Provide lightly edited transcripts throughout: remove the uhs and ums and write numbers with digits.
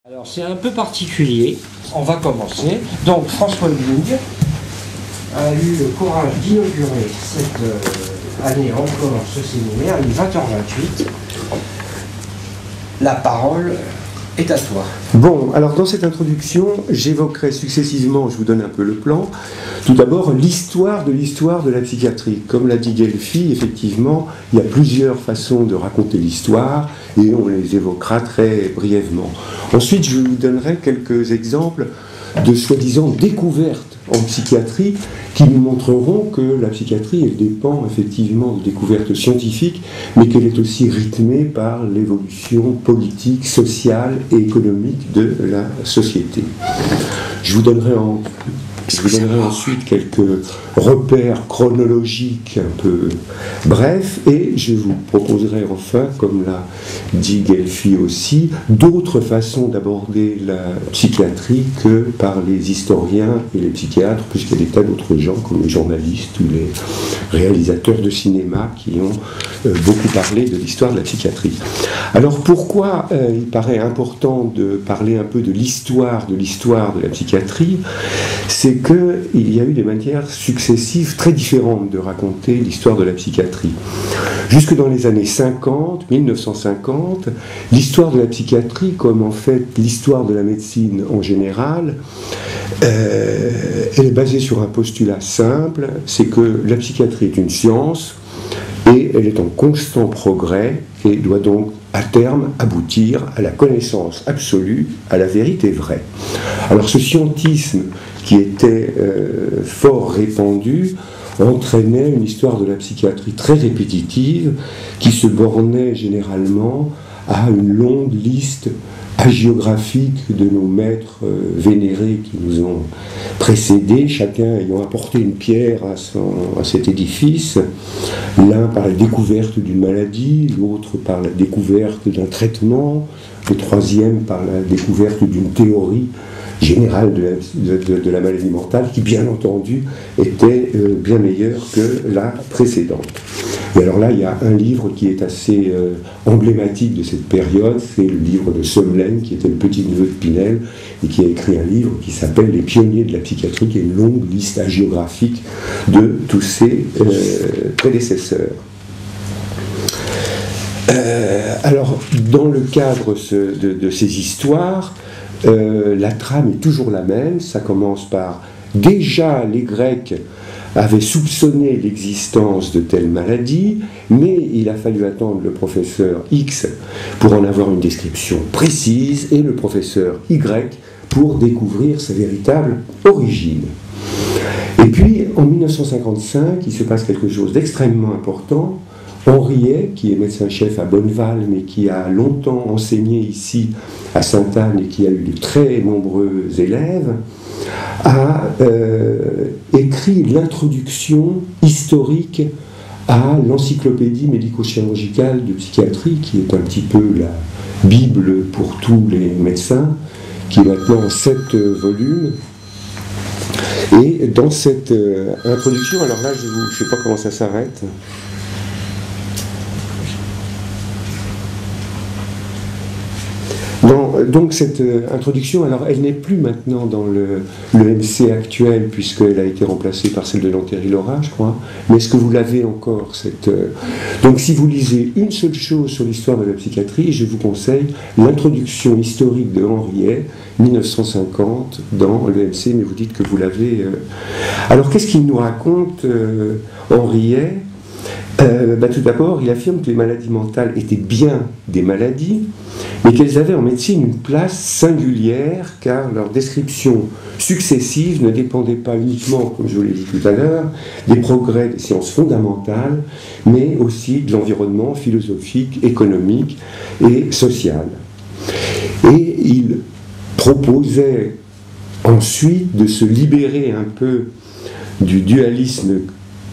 Alors c'est un peu particulier, on va commencer. Donc François Huyghe a eu le courage d'inaugurer cette année encore ce séminaire, il est 20h28. La parole est à toi. Bon, alors dans cette introduction, j'évoquerai successivement, je vous donne un peu le plan, tout d'abord l'histoire de la psychiatrie. Comme l'a dit Guelfi, effectivement, il y a plusieurs façons de raconter l'histoire et on les évoquera très brièvement. Ensuite, je vous donnerai quelques exemples de soi-disant découvertes en psychiatrie qui nous montreront que la psychiatrie, elle dépend effectivement de découvertes scientifiques, mais qu'elle est aussi rythmée par l'évolution politique, sociale et économique de la société. Je vous donnerai ensuite quelques repères chronologiques un peu brefs et je vous proposerai enfin, comme l'a dit Guelfi aussi, d'autres façons d'aborder la psychiatrie que par les historiens et les psychiatres, puisqu'il y a des tas d'autres gens comme les journalistes ou les réalisateurs de cinéma qui ont beaucoup parlé de l'histoire de la psychiatrie. Alors pourquoi il paraît important de parler un peu de l'histoire de la psychiatrie? C'est qu'il y a eu des manières successives très différentes de raconter l'histoire de la psychiatrie. Jusque dans les années 50, 1950, l'histoire de la psychiatrie, comme en fait l'histoire de la médecine en général, elle est basée sur un postulat simple, c'est que la psychiatrie est une science et elle est en constant progrès et doit donc à terme aboutir à la connaissance absolue, à la vérité vraie. Alors ce scientisme qui était fort répandu entraînait une histoire de la psychiatrie très répétitive qui se bornait généralement à une longue liste hagiographique de nos maîtres vénérés qui nous ont précédés, chacun ayant apporté une pierre à cet édifice, l'un par la découverte d'une maladie, l'autre par la découverte d'un traitement, le troisième par la découverte d'une théorie générale de la maladie mentale qui, bien entendu, était bien meilleure que la précédente. Et alors là, il y a un livre qui est assez emblématique de cette période, c'est le livre de Semlen, qui était le petit-neveu de Pinel, et qui a écrit un livre qui s'appelle « Les pionniers de la psychiatrie », qui est une longue liste hagiographique de tous ses prédécesseurs. Alors, dans le cadre de ces histoires, la trame est toujours la même. Ça commence par déjà les Grecs avaient soupçonné l'existence de telles maladies, mais il a fallu attendre le professeur X pour en avoir une description précise et le professeur Y pour découvrir sa véritable origine. Et puis en 1955, il se passe quelque chose d'extrêmement important. Henriet, qui est médecin-chef à Bonneval, mais qui a longtemps enseigné ici à Sainte-Anne et qui a eu de très nombreux élèves, a écrit l'introduction historique à l'encyclopédie médico-chirurgicale de psychiatrie, qui est un petit peu la Bible pour tous les médecins, qui est maintenant en 7 volumes. Et dans cette introduction, alors là, je ne sais pas comment ça s'arrête. Donc cette introduction, alors elle n'est plus maintenant dans le MC actuel puisqu'elle a été remplacée par celle de Lanteri-Laura, je crois, mais est-ce que vous l'avez encore Donc si vous lisez une seule chose sur l'histoire de la psychiatrie, je vous conseille l'introduction historique de Henriet, 1950, dans le MC, mais vous dites que vous l'avez... Alors qu'est-ce qu'il nous raconte, Henriet ? Tout d'abord, il affirme que les maladies mentales étaient bien des maladies, mais qu'elles avaient en médecine une place singulière, car leurs descriptions successives ne dépendaient pas uniquement, comme je vous l'ai dit tout à l'heure, des progrès des sciences fondamentales, mais aussi de l'environnement philosophique, économique et social. Et il proposait ensuite de se libérer un peu du dualisme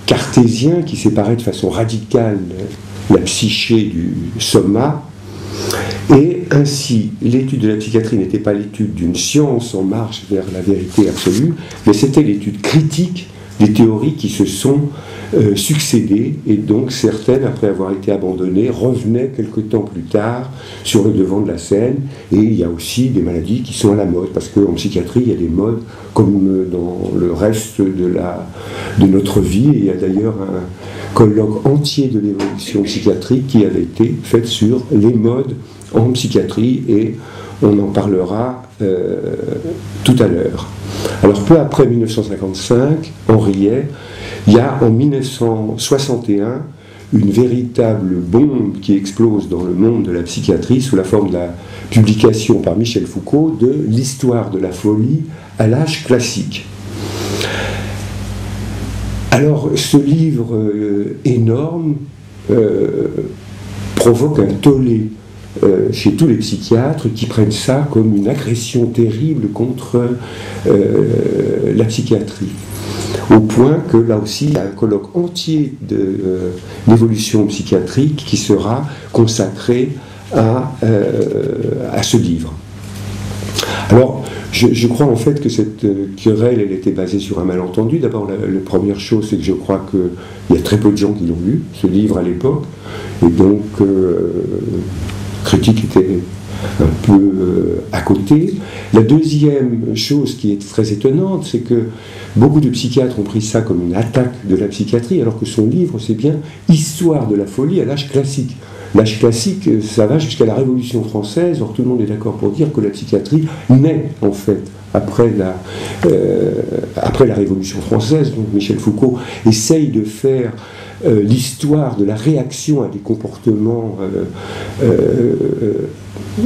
cartésien qui séparait de façon radicale la psyché du soma, et ainsi l'étude de la psychiatrie n'était pas l'étude d'une science en marche vers la vérité absolue, mais c'était l'étude critique des théories qui se sont succédées, et donc certaines, après avoir été abandonnées, revenaient quelque temps plus tard sur le devant de la scène. Et il y a aussi des maladies qui sont à la mode, parce qu'en psychiatrie, il y a des modes comme dans le reste de notre vie. Et il y a d'ailleurs un colloque entier de l'évolution psychiatrique qui avait été fait sur les modes en psychiatrie, et on en parlera tout à l'heure. Alors peu après 1955, on riait, il y a en 1961 une véritable bombe qui explose dans le monde de la psychiatrie sous la forme de la publication par Michel Foucault de l'histoire de la folie à l'âge classique. Alors ce livre énorme provoque un tollé chez tous les psychiatres qui prennent ça comme une agression terrible contre la psychiatrie. Au point que là aussi, il y a un colloque entier d'évolution psychiatrique qui sera consacré à ce livre. Alors, je crois en fait que cette querelle, elle était basée sur un malentendu. D'abord, la première chose, c'est que je crois qu'il y a très peu de gens qui l'ont lu, ce livre à l'époque, et donc critique était un peu à côté. La deuxième chose qui est très étonnante, c'est que beaucoup de psychiatres ont pris ça comme une attaque de la psychiatrie, alors que son livre, c'est bien Histoire de la folie à l'âge classique. L'âge classique, ça va jusqu'à la Révolution française. Or, tout le monde est d'accord pour dire que la psychiatrie naît, en fait, après la Révolution française. Donc, Michel Foucault essaye de faire l'histoire de la réaction à des comportements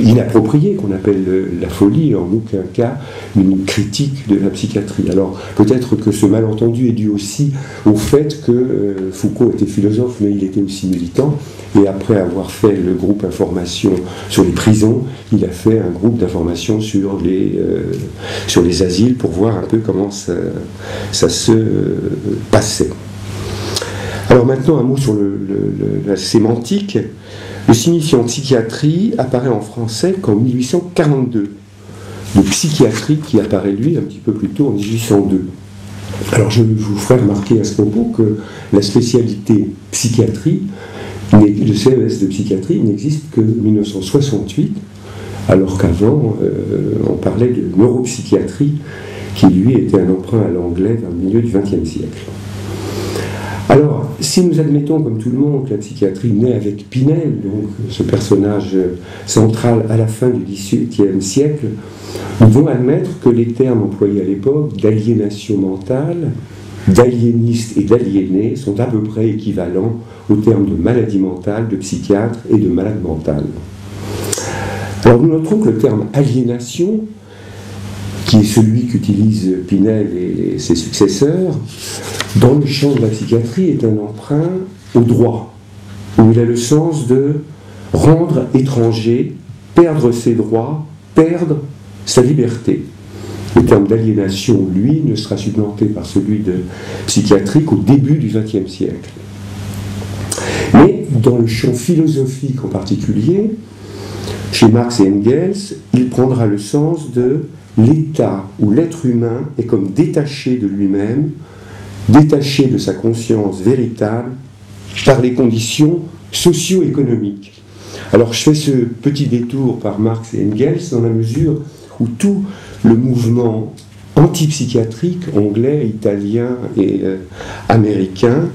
inappropriés, qu'on appelle la folie, en aucun cas une critique de la psychiatrie. Alors peut-être que ce malentendu est dû aussi au fait que Foucault était philosophe, mais il était aussi militant, et après avoir fait le groupe information sur les prisons, il a fait un groupe d'information sur les asiles pour voir un peu comment ça se passait. Alors maintenant, un mot sur la sémantique. Le signifiant psychiatrie apparaît en français qu'en 1842. Le psychiatrie qui apparaît, lui, un petit peu plus tôt, en 1802. Alors je vous ferai remarquer à ce propos que la spécialité psychiatrie, le CES de psychiatrie, n'existe que 1968, alors qu'avant, on parlait de neuropsychiatrie, qui lui était un emprunt à l'anglais vers le milieu du XXe siècle. Alors, si nous admettons, comme tout le monde, que la psychiatrie naît avec Pinel, donc ce personnage central à la fin du XVIIIe siècle, nous devons admettre que les termes employés à l'époque, d'aliénation mentale, d'aliéniste et d'aliéné, sont à peu près équivalents aux termes de maladie mentale, de psychiatre et de malade mental. Alors, nous noterons que le terme aliénation, qui est celui qu'utilisent Pinel et ses successeurs, dans le champ de la psychiatrie, est un emprunt au droit, où il a le sens de rendre étranger, perdre ses droits, perdre sa liberté. Le terme d'aliénation, lui, ne sera supplanté par celui de psychiatrie qu'au début du XXe siècle. Mais dans le champ philosophique en particulier, chez Marx et Engels, il prendra le sens de l'état où l'être humain est comme détaché de lui-même, détaché de sa conscience véritable par les conditions socio-économiques. Alors je fais ce petit détour par Marx et Engels dans la mesure où tout le mouvement antipsychiatrique anglais, italien et américain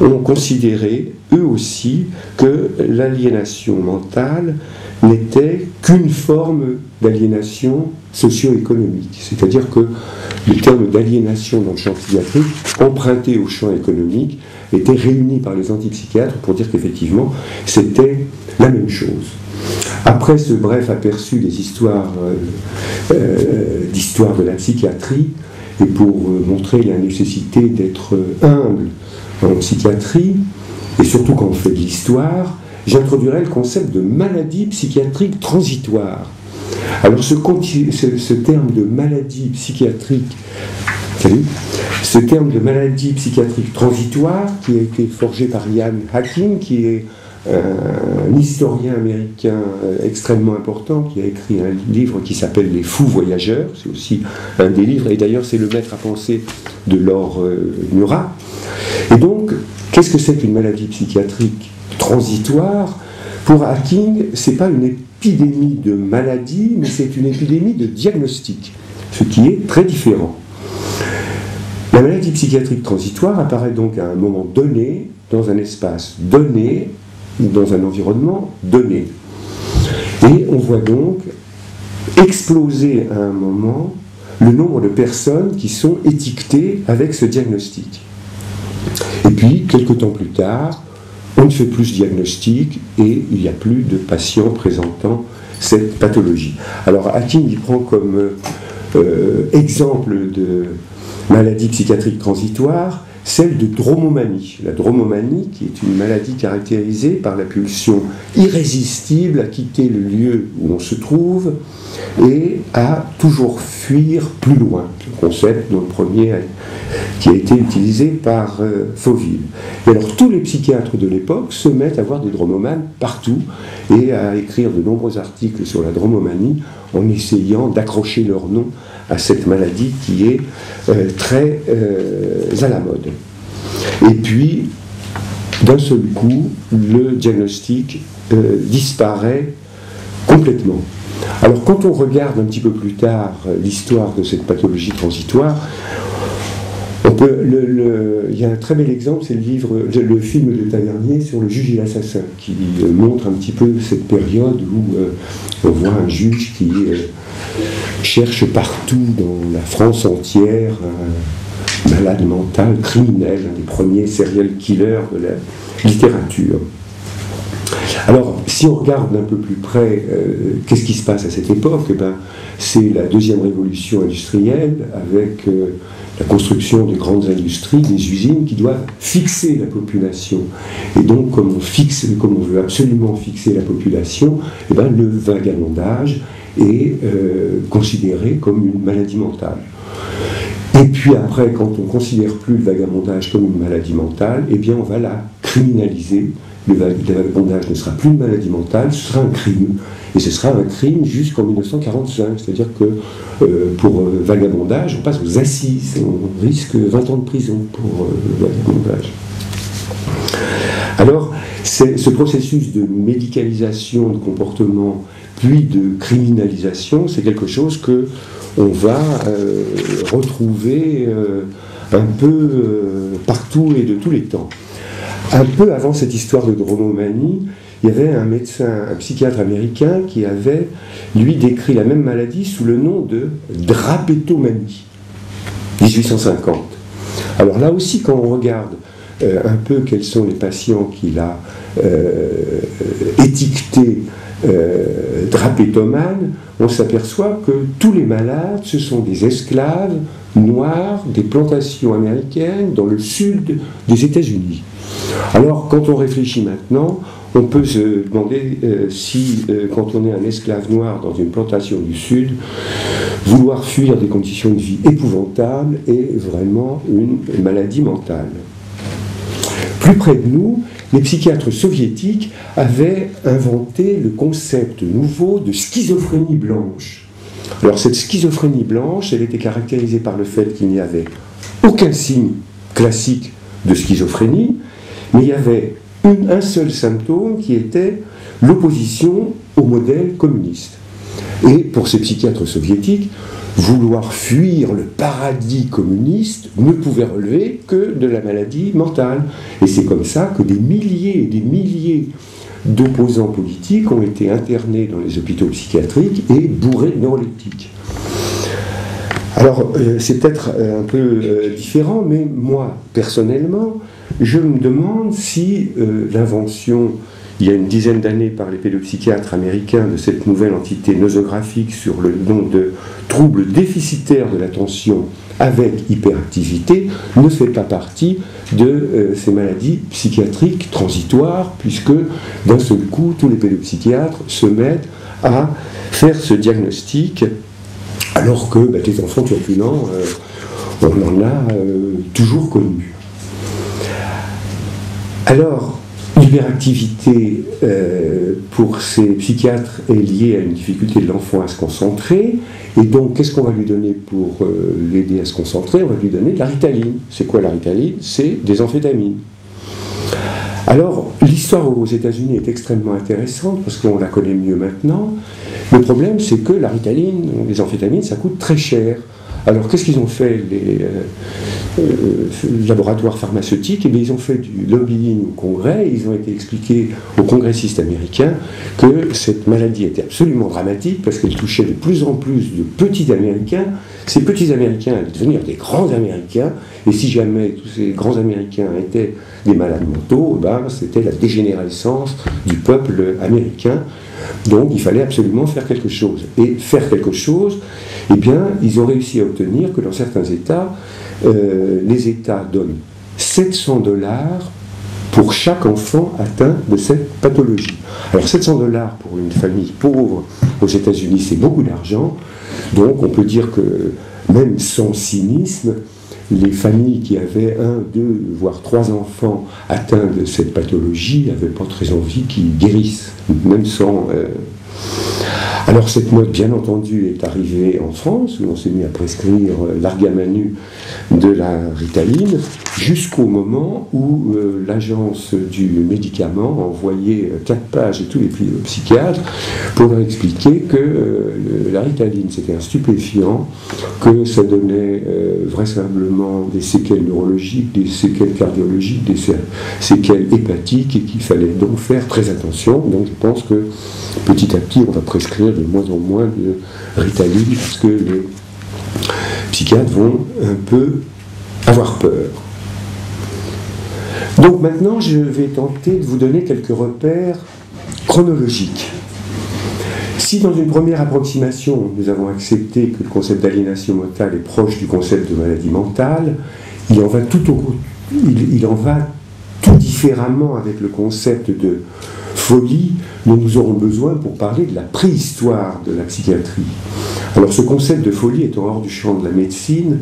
ont considéré eux aussi que l'aliénation mentale n'était qu'une forme d'aliénation socio-économique. C'est-à-dire que le terme d'aliénation dans le champ psychiatrique, emprunté au champ économique, était réuni par les antipsychiatres pour dire qu'effectivement, c'était la même chose. Après ce bref aperçu des histoires d'histoire de la psychiatrie, et pour montrer la nécessité d'être humble en psychiatrie, et surtout quand on fait de l'histoire, j'introduirai le concept de maladie psychiatrique transitoire. Alors ce terme de maladie psychiatrique, transitoire, qui a été forgé par Ian Hacking, qui est un historien américain extrêmement important qui a écrit un livre qui s'appelle Les Fous Voyageurs, c'est aussi un des livres, et d'ailleurs c'est le maître à penser de Laure Murat. Et donc, qu'est-ce que c'est qu'une maladie psychiatrique transitoire? Pour Hacking, ce n'est pas une épidémie de maladie, mais c'est une épidémie de diagnostic, ce qui est très différent. La maladie psychiatrique transitoire apparaît donc à un moment donné, dans un espace donné, dans un environnement donné. Et on voit donc exploser à un moment le nombre de personnes qui sont étiquetées avec ce diagnostic. Et puis, quelques temps plus tard, on ne fait plus ce diagnostic et il n'y a plus de patients présentant cette pathologie. Alors, Hacking y prend comme exemple de maladie psychiatrique transitoire celle de dromomanie. La dromomanie, qui est une maladie caractérisée par la pulsion irrésistible à quitter le lieu où on se trouve et à toujours fuir plus loin. Le concept, dont le premier qui a été utilisé par Fauville. Et alors, tous les psychiatres de l'époque se mettent à voir des dromomanes partout et à écrire de nombreux articles sur la dromomanie en essayant d'accrocher leur nom à cette maladie qui est très à la mode. Et puis, d'un seul coup, le diagnostic disparaît complètement. Alors, quand on regarde un petit peu plus tard l'histoire de cette pathologie transitoire, il y a un très bel exemple, c'est le film de Tavernier sur le juge et l'assassin, qui montre un petit peu cette période où on voit un juge qui cherche partout dans la France entière un malade mental, criminel, un des premiers serial killers de la littérature. Alors, si on regarde d'un peu plus près qu'est-ce qui se passe à cette époque, eh ben, c'est la deuxième révolution industrielle avec la construction de grandes industries, des usines qui doivent fixer la population. Et donc, comme on veut absolument fixer la population, eh ben, le vagabondage est considéré comme une maladie mentale. Et puis après, quand on ne considère plus le vagabondage comme une maladie mentale, eh bien on va la criminaliser. Le vagabondage ne sera plus une maladie mentale, ce sera un crime. Et ce sera un crime jusqu'en 1945. C'est-à-dire que pour vagabondage, on passe aux assises. On risque 20 ans de prison pour le vagabondage. Alors, ce processus de médicalisation de comportement, puis de criminalisation, c'est quelque chose que on va retrouver un peu partout et de tous les temps. Un peu avant cette histoire de dromomanie, il y avait un médecin, un psychiatre américain qui avait, lui, décrit la même maladie sous le nom de drapétomanie, 1850. Alors là aussi, quand on regarde un peu quels sont les patients qu'il a étiquetés drapétomanes, on s'aperçoit que tous les malades, ce sont des esclaves noirs des plantations américaines dans le sud des États-Unis. Alors, quand on réfléchit maintenant, on peut se demander si, quand on est un esclave noir dans une plantation du Sud, vouloir fuir des conditions de vie épouvantables est vraiment une maladie mentale. Plus près de nous, les psychiatres soviétiques avaient inventé le concept nouveau de schizophrénie blanche. Alors cette schizophrénie blanche, elle était caractérisée par le fait qu'il n'y avait aucun signe classique de schizophrénie, mais il y avait un seul symptôme qui était l'opposition au modèle communiste. Et pour ces psychiatres soviétiques, vouloir fuir le paradis communiste ne pouvait relever que de la maladie mentale. Et c'est comme ça que des milliers et des milliers d'opposants politiques ont été internés dans les hôpitaux psychiatriques et bourrés de neuroleptiques. Alors, c'est peut-être un peu différent, mais moi, personnellement, je me demande si l'invention, il y a une dizaine d'années, par les pédopsychiatres américains, de cette nouvelle entité nosographique sur le nom de troubles déficitaires de l'attention avec hyperactivité, ne fait pas partie de ces maladies psychiatriques transitoires, puisque d'un seul coup, tous les pédopsychiatres se mettent à faire ce diagnostic, alors que les enfants turbulents, on en a toujours connu. Alors, L'hyperactivité pour ces psychiatres est liée à une difficulté de l'enfant à se concentrer, et donc qu'est-ce qu'on va lui donner pour l'aider à se concentrer? On va lui donner de la Ritaline. C'est quoi la Ritaline? C'est des amphétamines. Alors, l'histoire aux États-Unis est extrêmement intéressante parce qu'on la connaît mieux maintenant. Le problème, c'est que la Ritaline, les amphétamines, ça coûte très cher. Alors, qu'est-ce qu'ils ont fait, les laboratoires pharmaceutiques? Eh bien, ils ont fait du lobbying au Congrès. Ils ont été expliqués aux congressistes américains que cette maladie était absolument dramatique parce qu'elle touchait de plus en plus de petits Américains. Ces petits Américains allaient devenir des grands Américains. Et si jamais tous ces grands Américains étaient des malades mentaux, ben, c'était la dégénérescence du peuple américain. Donc il fallait absolument faire quelque chose. Et faire quelque chose, eh bien, ils ont réussi à obtenir que dans certains États, les États donnent $700 pour chaque enfant atteint de cette pathologie. Alors $700 pour une famille pauvre aux États-Unis, c'est beaucoup d'argent. Donc on peut dire que même sans cynisme, les familles qui avaient 1, 2, voire 3 enfants atteints de cette pathologie n'avaient pas très envie qu'ils guérissent, même sans... Alors cette mode, bien entendu, est arrivée en France, où on s'est mis à prescrire l'argamanu de la Ritaline, jusqu'au moment où l'agence du médicament a envoyé 4 pages et tous les psychiatres pour leur expliquer que la Ritaline c'était un stupéfiant, que ça donnait vraisemblablement des séquelles neurologiques, des séquelles cardiologiques, des séquelles hépatiques, et qu'il fallait donc faire très attention. Donc je pense que petit à petit on va prescrire de moins en moins de Ritaline parce que les psychiatres vont un peu avoir peur. Donc maintenant, je vais tenter de vous donner quelques repères chronologiques. Si dans une première approximation, nous avons accepté que le concept d'aliénation mentale est proche du concept de maladie mentale, il en va tout différemment avec le concept de folie dont nous aurons besoin pour parler de la préhistoire de la psychiatrie. Alors ce concept de folie est hors du champ de la médecine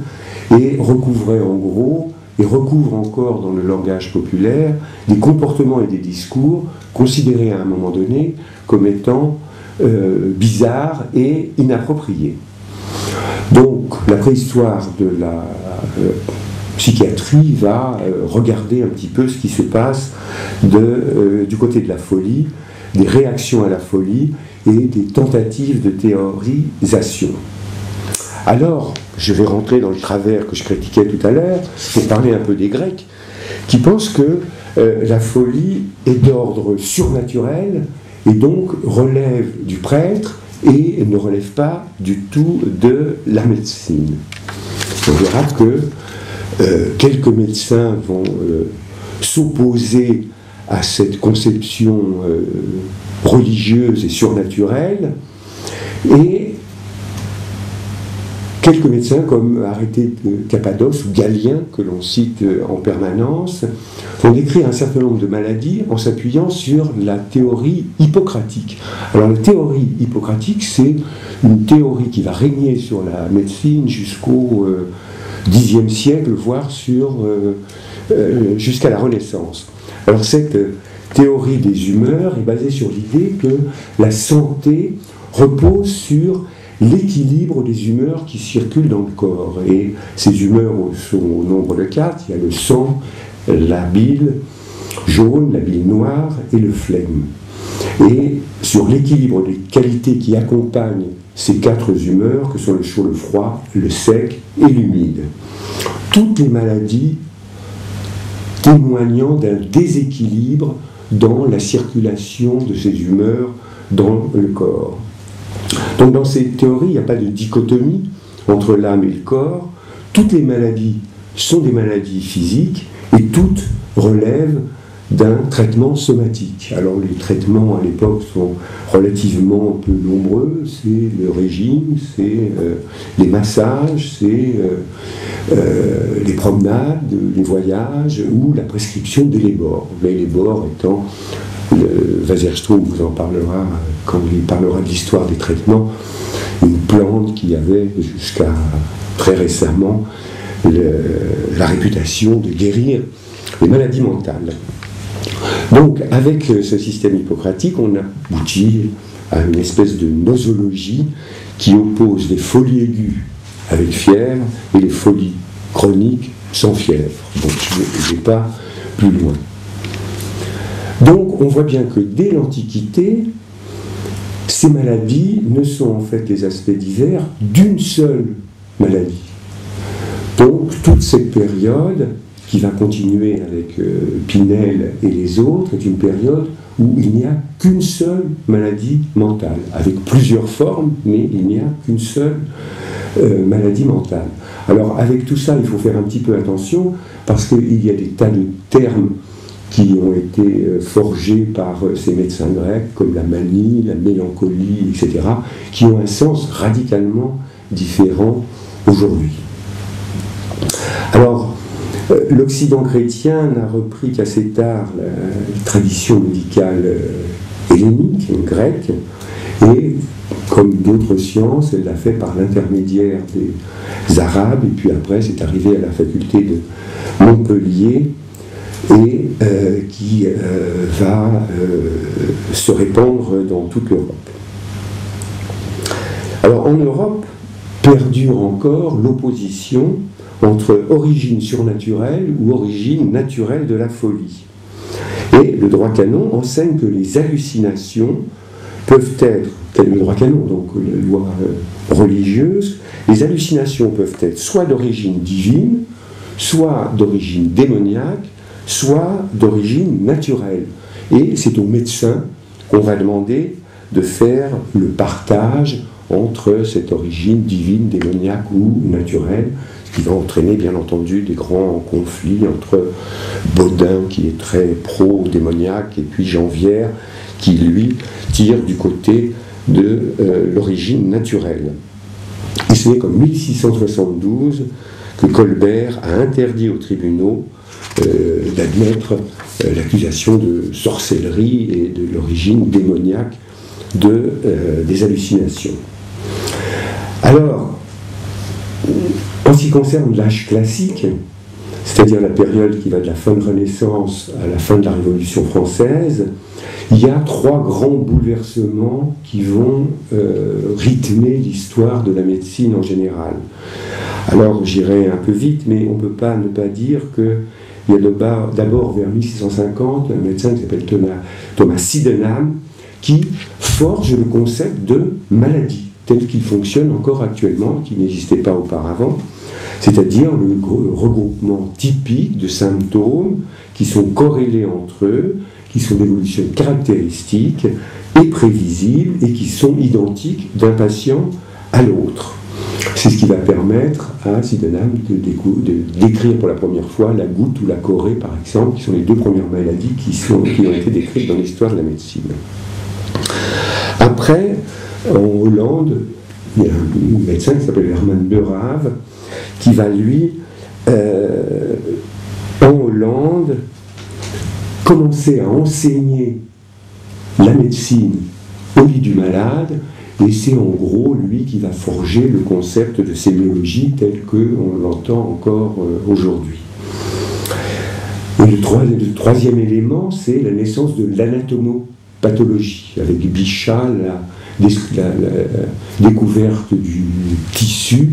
et recouvrait en gros, et recouvre encore dans le langage populaire, des comportements et des discours considérés à un moment donné comme étant bizarres et inappropriés. Donc la préhistoire de la psychiatrie va regarder un petit peu ce qui se passe du côté de la folie, des réactions à la folie et des tentatives de théorisation. Alors, je vais rentrer dans le travers que je critiquais tout à l'heure pour parler un peu des Grecs, qui pensent que la folie est d'ordre surnaturel et donc relève du prêtre et ne relève pas du tout de la médecine. On verra que quelques médecins vont s'opposer à cette conception religieuse et surnaturelle, et quelques médecins comme Arrêté de Cappadoce ou Galien, que l'on cite en permanence, vont décrire un certain nombre de maladies en s'appuyant sur la théorie hippocratique. Alors la théorie hippocratique, c'est une théorie qui va régner sur la médecine jusqu'au Xe siècle, voire jusqu'à la Renaissance. Alors cette théorie des humeurs est basée sur l'idée que la santé repose sur l'équilibre des humeurs qui circulent dans le corps. Et ces humeurs sont au nombre de 4. Il y a le sang, la bile jaune, la bile noire et le phlegme. Et sur l'équilibre des qualités qui accompagnent ces 4 humeurs, que sont le chaud, le froid, le sec et l'humide. Toutes les maladies témoignant d'un déséquilibre dans la circulation de ces humeurs dans le corps. Donc dans ces théories, il n'y a pas de dichotomie entre l'âme et le corps. Toutes les maladies sont des maladies physiques et toutes relèvent d'un traitement somatique. Alors les traitements à l'époque sont relativement peu nombreux, c'est le régime, c'est les massages, c'est les promenades, les voyages ou la prescription d'Hellebore. L'Hellebore étant, Wasserstrom vous en parlera quand il parlera de l'histoire des traitements, une plante qui avait jusqu'à très récemment la réputation de guérir les maladies mentales. Donc, avec ce système hippocratique, on aboutit à une espèce de nosologie qui oppose les folies aiguës avec fièvre et les folies chroniques sans fièvre. Donc, je ne vais pas plus loin. Donc, on voit bien que dès l'Antiquité, ces maladies ne sont en fait les aspects divers d'une seule maladie. Donc, toute cette période, qui va continuer avec Pinel et les autres, est une période où il n'y a qu'une seule maladie mentale, avec plusieurs formes, mais il n'y a qu'une seule maladie mentale. Alors, avec tout ça, il faut faire un petit peu attention, parce qu'il y a des tas de termes qui ont été forgés par ces médecins grecs, comme la manie, la mélancolie, etc., qui ont un sens radicalement différent aujourd'hui. Alors, l'Occident chrétien n'a repris qu'assez tard la tradition médicale hellénique, grecque, et comme d'autres sciences, elle l'a fait par l'intermédiaire des Arabes, et puis après c'est arrivé à la faculté de Montpellier, et qui va se répandre dans toute l'Europe. Alors en Europe, perdure encore l'opposition entre origine surnaturelle ou origine naturelle de la folie. Et le droit canon enseigne que les hallucinations peuvent être, le droit canon, donc la loi religieuse, les hallucinations peuvent être soit d'origine divine, soit d'origine démoniaque, soit d'origine naturelle. Et c'est au médecin qu'on va demander de faire le partage entre cette origine divine, démoniaque ou naturelle, ce qui va entraîner bien entendu des grands conflits entre Baudin, qui est très pro-démoniaque, et puis Janvière, qui lui tire du côté de l'origine naturelle. Et ce n'est qu'en 1672 que Colbert a interdit aux tribunaux d'admettre l'accusation de sorcellerie et de l'origine démoniaque des hallucinations. Alors, en ce qui concerne l'âge classique, c'est-à-dire la période qui va de la fin de Renaissance à la fin de la Révolution française, il y a trois grands bouleversements qui vont rythmer l'histoire de la médecine en général. Alors j'irai un peu vite, mais on ne peut pas ne pas dire qu'il y a d'abord vers 1650 un médecin qui s'appelle Thomas Sydenham qui forge le concept de maladie tel qu'il fonctionne encore actuellement, qui n'existait pas auparavant, c'est-à-dire le regroupement typique de symptômes qui sont corrélés entre eux, qui sont d'évolution caractéristique et prévisible et qui sont identiques d'un patient à l'autre. C'est ce qui va permettre à Sydenham de décrire pour la première fois la goutte ou la chorée, par exemple, qui sont les deux premières maladies qui ont été décrites dans l'histoire de la médecine. Après, en Hollande, il y a un médecin qui s'appelle Herman Boerhaave, qui va, lui, en Hollande, commencer à enseigner la médecine au lit du malade, et c'est en gros lui qui va forger le concept de sémiologie tel qu'on l'entend encore aujourd'hui. Et le troisième élément, c'est la naissance de l'anatomopathologie, avec Bichat, la découverte du tissu,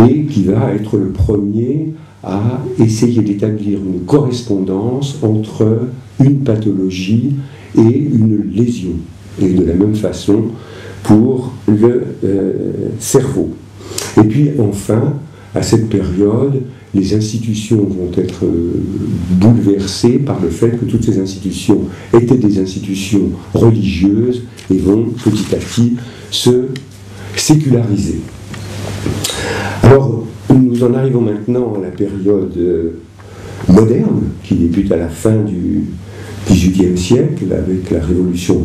et qui va être le premier à essayer d'établir une correspondance entre une pathologie et une lésion. Et de la même façon pour le cerveau. Et puis enfin, à cette période, les institutions vont être bouleversées par le fait que toutes ces institutions étaient des institutions religieuses et vont petit à petit se séculariser. Alors, nous en arrivons maintenant à la période moderne, qui débute à la fin du XVIIIe siècle, avec la Révolution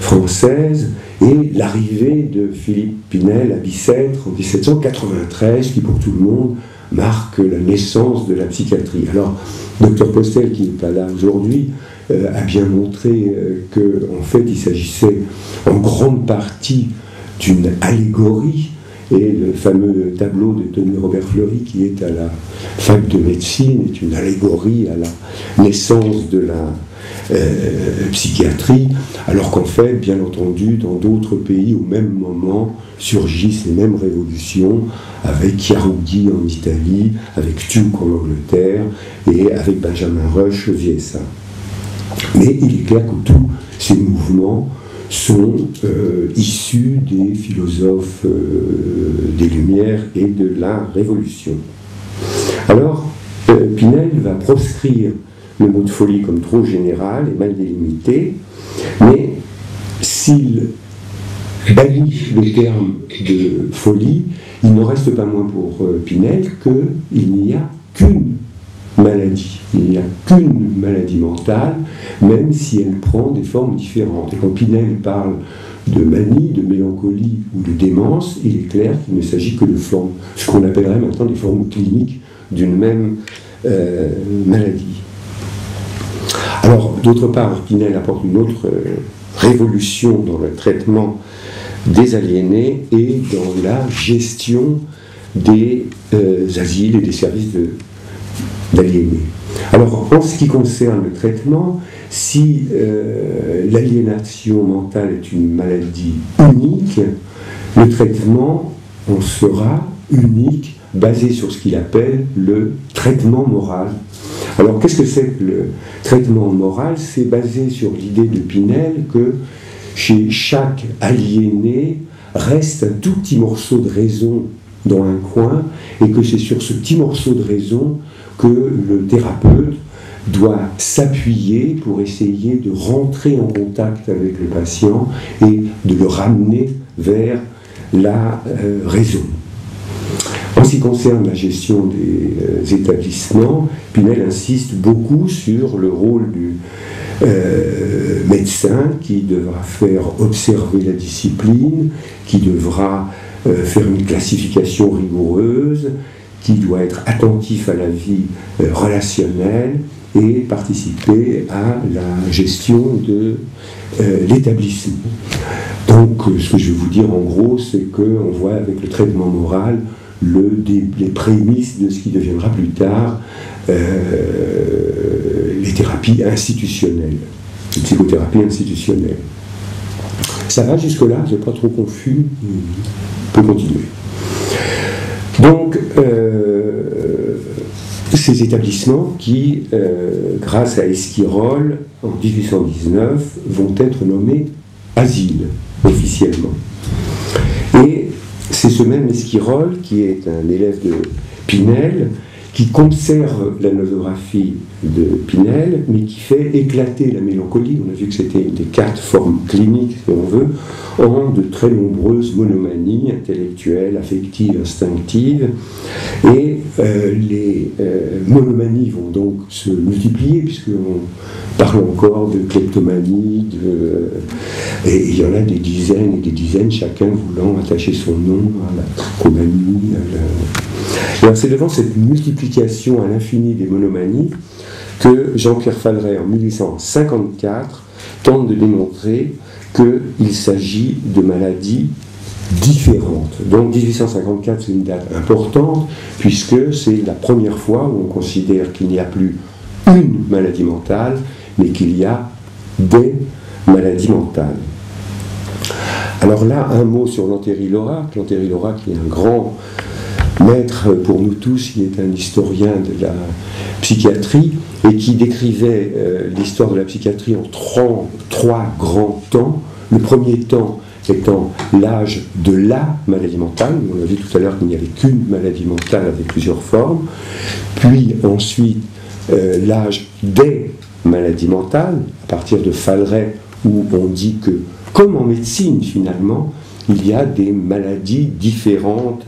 française, et l'arrivée de Philippe Pinel à Bicêtre en 1793, qui pour tout le monde marque la naissance de la psychiatrie. Alors, Dr Postel, qui n'est pas là aujourd'hui, a bien montré qu'en fait il s'agissait en grande partie d'une allégorie, Et le fameux tableau de Tony Robert-Fleury, qui est à la fac de médecine, est une allégorie à la naissance de la psychiatrie, alors qu'en fait, bien entendu, dans d'autres pays, au même moment, surgissent les mêmes révolutions, avec Chiarucchi en Italie, avec Tuke en Angleterre, et avec Benjamin Rush aux USA. Mais il est clair que tous ces mouvements sont issus des philosophes des Lumières et de la Révolution. Alors, Pinel va proscrire le mot de folie comme trop général et mal délimité, mais s'il bannit le terme de folie, il n'en reste pas moins pour Pinel qu'il n'y a qu'une maladie. Il n'y a qu'une maladie mentale, même si elle prend des formes différentes. Et quand Pinel parle de manie, de mélancolie ou de démence, il est clair qu'il ne s'agit que de formes, ce qu'on appellerait maintenant des formes cliniques d'une même maladie. Alors, d'autre part, Pinel apporte une autre révolution dans le traitement des aliénés et dans la gestion des asiles et des services d'aliénés. Alors, en ce qui concerne le traitement, si l'aliénation mentale est une maladie unique, le traitement en sera unique, basé sur ce qu'il appelle le traitement moral. Alors, qu'est-ce que c'est que le traitement moral? C'est basé sur l'idée de Pinel que chez chaque aliéné reste un tout petit morceau de raison dans un coin, et que c'est sur ce petit morceau de raison que le thérapeute doit s'appuyer pour essayer de rentrer en contact avec le patient et de le ramener vers la raison. En ce qui concerne la gestion des établissements, Pinel insiste beaucoup sur le rôle du médecin qui devra faire observer la discipline, qui devra faire une classification rigoureuse, qui doit être attentif à la vie relationnelle et participer à la gestion de l'établissement. Donc, ce que je vais vous dire en gros, c'est qu'on voit avec le traitement moral les prémices de ce qui deviendra plus tard les thérapies institutionnelles, les psychothérapies institutionnelles. Ça va jusque-là, vous n'êtes pas trop confus? On peut continuer. Donc, ces établissements qui, grâce à Esquirol, en 1819, vont être nommés asiles, officiellement. Et c'est ce même Esquirol, qui est un élève de Pinel, qui conserve la nosographie de Pinel, mais qui fait éclater la mélancolie. On a vu que c'était une des 4 formes cliniques, si on veut, en de très nombreuses monomanies intellectuelles, affectives, instinctives. Et les monomanies vont donc se multiplier, puisqu'on parle encore de kleptomanie, et il y en a des dizaines et des dizaines, chacun voulant attacher son nom à la comanie, Alors c'est devant cette multiplication à l'infini des monomanies que Jean-Pierre Falleret, en 1854, tente de démontrer qu'il s'agit de maladies différentes. Donc 1854, c'est une date importante, puisque c'est la première fois où on considère qu'il n'y a plus une maladie mentale, mais qu'il y a des maladies mentales. Alors là, un mot sur Lanteri Lorach. Lanteri Lorach, qui est un grand maître pour nous tous, qui est un historien de la psychiatrie, et qui décrivait l'histoire de la psychiatrie en trois grands temps. Le premier temps étant l'âge de la maladie mentale. On a vu tout à l'heure qu'il n'y avait qu'une maladie mentale avec plusieurs formes. Puis ensuite, l'âge des maladies mentales, à partir de Falleret, où on dit que, comme en médecine finalement, il y a des maladies différentes,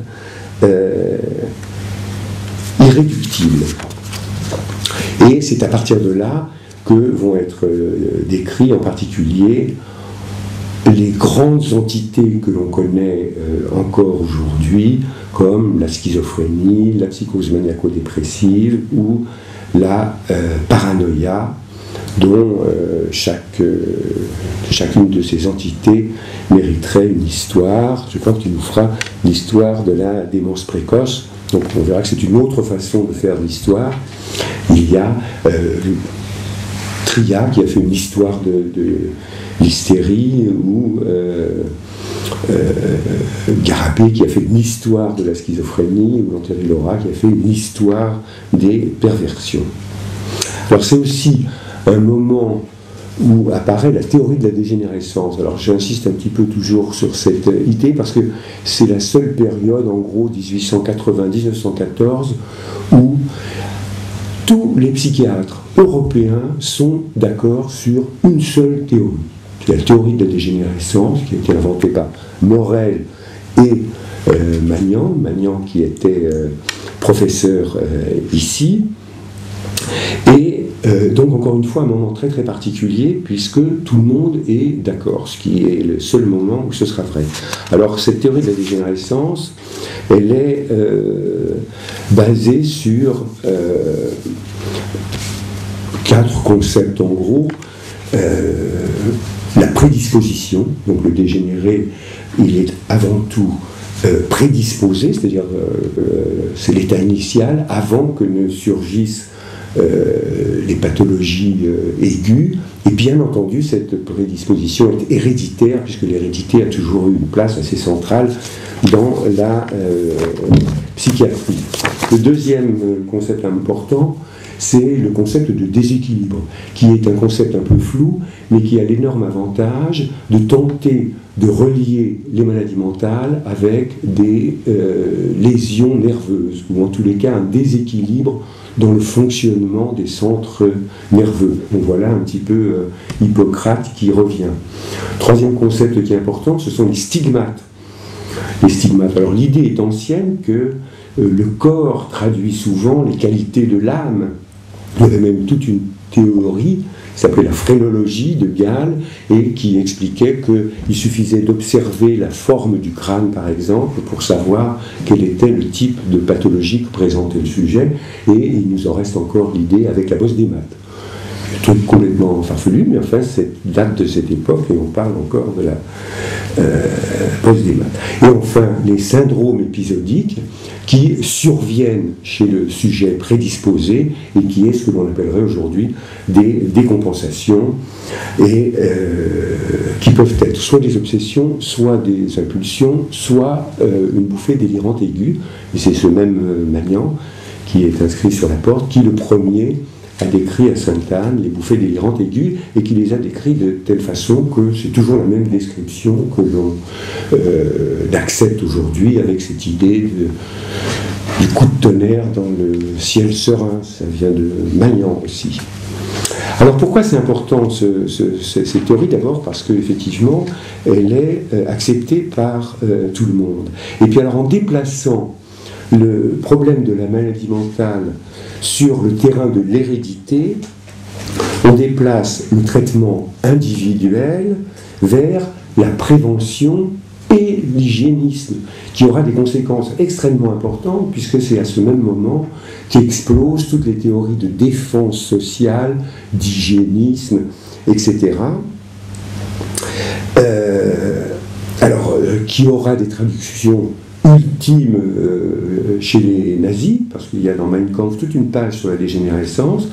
irréductibles. Et c'est à partir de là que vont être décrits en particulier les grandes entités que l'on connaît encore aujourd'hui, comme la schizophrénie, la psychose maniaco-dépressive ou la paranoïa, dont chacune de ces entités mériterait une histoire. Je crois que tu nous feras l'histoire de la démence précoce. Donc on verra que c'est une autre façon de faire l'histoire. Il y a Tria qui a fait une histoire de l'hystérie, ou Garapé qui a fait une histoire de la schizophrénie, ou Lanteri Laura qui a fait une histoire des perversions. Alors c'est aussi un moment où apparaît la théorie de la dégénérescence. Alors j'insiste un petit peu toujours sur cette idée parce que c'est la seule période, en gros 1880-1914, où tous les psychiatres européens sont d'accord sur une seule théorie. C'est la théorie de la dégénérescence qui a été inventée par Morel et Magnan qui était professeur ici. Et donc encore une fois un moment très très particulier puisque tout le monde est d'accord, ce qui est le seul moment où ce sera vrai. Alors cette théorie de la dégénérescence, elle est basée sur 4 concepts en gros. La prédisposition, donc le dégénéré, il est avant tout prédisposé, c'est-à-dire c'est l'état initial avant que ne surgissent les pathologies aiguës, et bien entendu cette prédisposition est héréditaire puisque l'hérédité a toujours eu une place assez centrale dans la psychiatrie. Le deuxième concept important, c'est le concept de déséquilibre, qui est un concept un peu flou, mais qui a l'énorme avantage de tenter de relier les maladies mentales avec des lésions nerveuses, ou en tous les cas un déséquilibre dans le fonctionnement des centres nerveux. Donc voilà un petit peu Hippocrate qui revient. Troisième concept qui est important, ce sont les stigmates. Les stigmates. Alors l'idée est ancienne que le corps traduit souvent les qualités de l'âme. Il y avait même toute une théorie qui s'appelait la phrénologie de Gall et qui expliquait qu'il suffisait d'observer la forme du crâne par exemple pour savoir quel était le type de pathologie que présentait le sujet, et il nous en reste encore l'idée avec la bosse des maths. Un truc complètement farfelu, mais enfin c'est date de cette époque et on parle encore de la bosse des maths. Et enfin les syndromes épisodiques qui surviennent chez le sujet prédisposé et qui est ce que l'on appellerait aujourd'hui des décompensations, et qui peuvent être soit des obsessions, soit des impulsions, soit une bouffée délirante aiguë. Et c'est ce même Magnan qui est inscrit sur la porte qui le premier a décrit à Sainte-Anne les bouffées délirantes aiguës et qui les a décrites de telle façon que c'est toujours la même description que l'on accepte aujourd'hui avec cette idée du coup de tonnerre dans le ciel serein. Ça vient de Magnan aussi. Alors pourquoi c'est important cette théorie? D'abord parce qu'effectivement elle est acceptée par tout le monde. Et puis alors en déplaçant le problème de la maladie mentale sur le terrain de l'hérédité, on déplace le traitement individuel vers la prévention et l'hygiénisme, qui aura des conséquences extrêmement importantes, puisque c'est à ce même moment qu'explosent toutes les théories de défense sociale, d'hygiénisme, etc. Qui aura des traductions ultime chez les nazis, parce qu'il y a dans Mein Kampf toute une page sur la dégénérescence,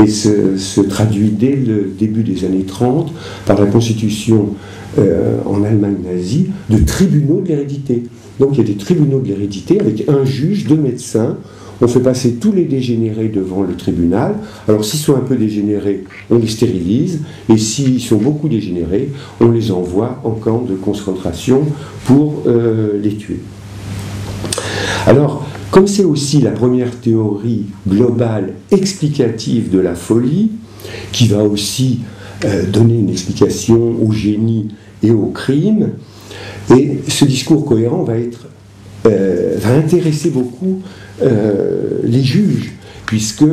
et se traduit dès le début des années 30 par la constitution en Allemagne nazie de tribunaux de l'hérédité. Donc il y a des tribunaux de l'hérédité avec un juge, 2 médecins. On fait passer tous les dégénérés devant le tribunal. Alors s'ils sont un peu dégénérés, on les stérilise, et s'ils sont beaucoup dégénérés, on les envoie en camp de concentration pour les tuer. Alors, comme c'est aussi la première théorie globale explicative de la folie, qui va aussi donner une explication au génie et au crime, et ce discours cohérent va intéresser beaucoup les juges, puisque